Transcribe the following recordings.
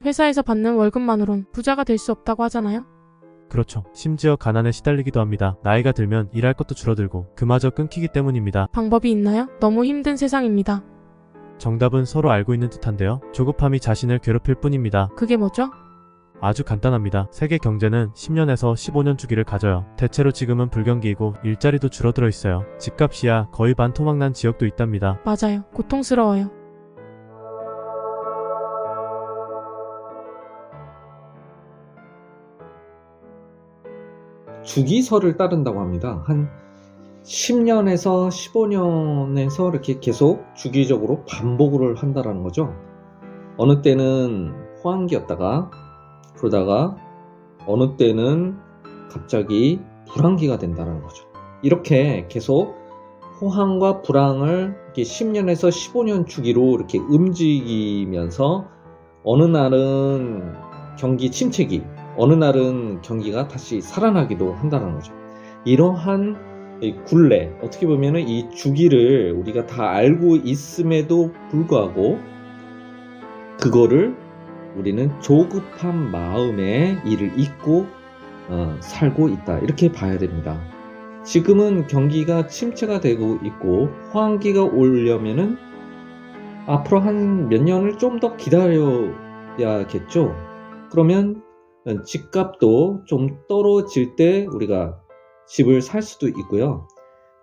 회사에서 받는 월급만으론 부자가 될 수 없다고 하잖아요. 그렇죠. 심지어 가난에 시달리기도 합니다. 나이가 들면 일할 것도 줄어들고 그마저 끊기기 때문입니다. 방법이 있나요? 너무 힘든 세상입니다. 정답은 서로 알고 있는 듯한데요. 조급함이 자신을 괴롭힐 뿐입니다. 그게 뭐죠? 아주 간단합니다. 세계 경제는 10년에서 15년 주기를 가져요. 대체로 지금은 불경기이고 일자리도 줄어들어 있어요. 집값이야 거의 반토막난 지역도 있답니다. 맞아요. 고통스러워요. 주기설을 따른다고 합니다. 한 10년에서 15년에서 이렇게 계속 주기적으로 반복을 한다라는 거죠. 어느 때는 호황기였다가 그러다가 어느 때는 갑자기 불황기가 된다는 거죠. 이렇게 계속 호황과 불황을 이렇게 10년에서 15년 주기로 이렇게 움직이면서 어느 날은 경기 침체기, 어느 날은 경기가 다시 살아나기도 한다는 거죠. 이러한 굴레, 어떻게 보면 이 주기를 우리가 다 알고 있음에도 불구하고 그거를 우리는 조급한 마음에 이를 잊고 살고 있다, 이렇게 봐야 됩니다. 지금은 경기가 침체가 되고 있고 호황기가 오려면은 앞으로 한 몇 년을 좀 더 기다려야겠죠. 그러면 집값도 좀 떨어질 때 우리가 집을 살 수도 있고요.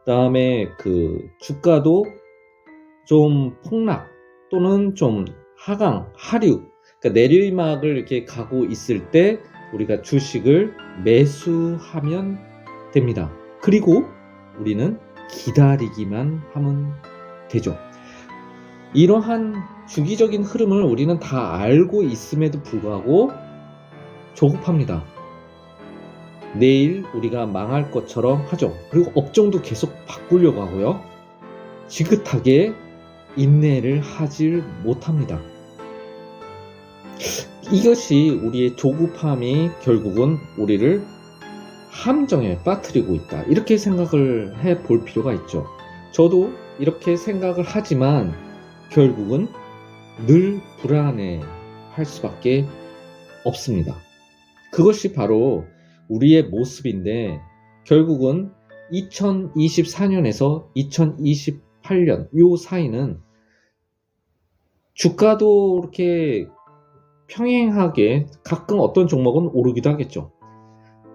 다음에 그 주가도 좀 폭락 또는 좀 하강, 하륙, 그러니까 내리막을 이렇게 가고 있을 때 우리가 주식을 매수하면 됩니다. 그리고 우리는 기다리기만 하면 되죠. 이러한 주기적인 흐름을 우리는 다 알고 있음에도 불구하고 조급합니다. 내일 우리가 망할 것처럼 하죠. 그리고 업종도 계속 바꾸려고 하고요. 지긋하게 인내를 하질 못합니다. 이것이 우리의 조급함이 결국은 우리를 함정에 빠뜨리고 있다, 이렇게 생각을 해 볼 필요가 있죠. 저도 이렇게 생각을 하지만 결국은 늘 불안해 할 수밖에 없습니다. 그것이 바로 우리의 모습인데 결국은 2024년에서 2028년 요 사이는 주가도 이렇게 평행하게 가끔 어떤 종목은 오르기도 하겠죠.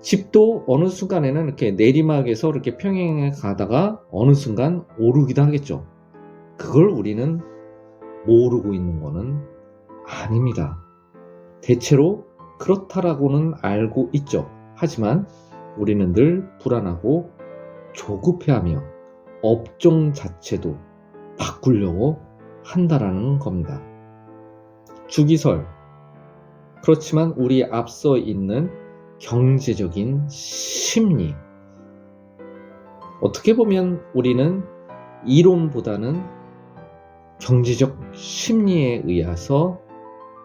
집도 어느 순간에는 이렇게 내리막에서 이렇게 평행해 가다가 어느 순간 오르기도 하겠죠. 그걸 우리는 모르고 있는 거는 아닙니다. 대체로 그렇다라고는 알고 있죠. 하지만 우리는 늘 불안하고 조급해하며 업종 자체도 바꾸려고 한다라는 겁니다. 주기설, 그렇지만 우리 앞서 있는 경제적인 심리, 어떻게 보면 우리는 이론보다는 경제적 심리에 의해서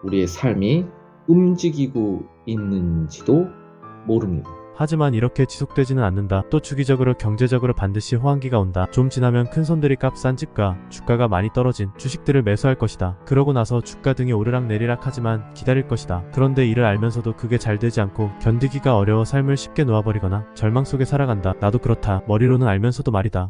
우리의 삶이 움직이고 있는지도 모릅니다. 하지만 이렇게 지속되지는 않는다. 또 주기적으로 경제적으로 반드시 호황기가 온다. 좀 지나면 큰손들이 값싼 집과 주가가 많이 떨어진 주식들을 매수할 것이다. 그러고 나서 주가 등이 오르락내리락 하지만 기다릴 것이다. 그런데 이를 알면서도 그게 잘 되지 않고 견디기가 어려워 삶을 쉽게 놓아버리거나 절망 속에 살아간다. 나도 그렇다. 머리로는 알면서도 말이다.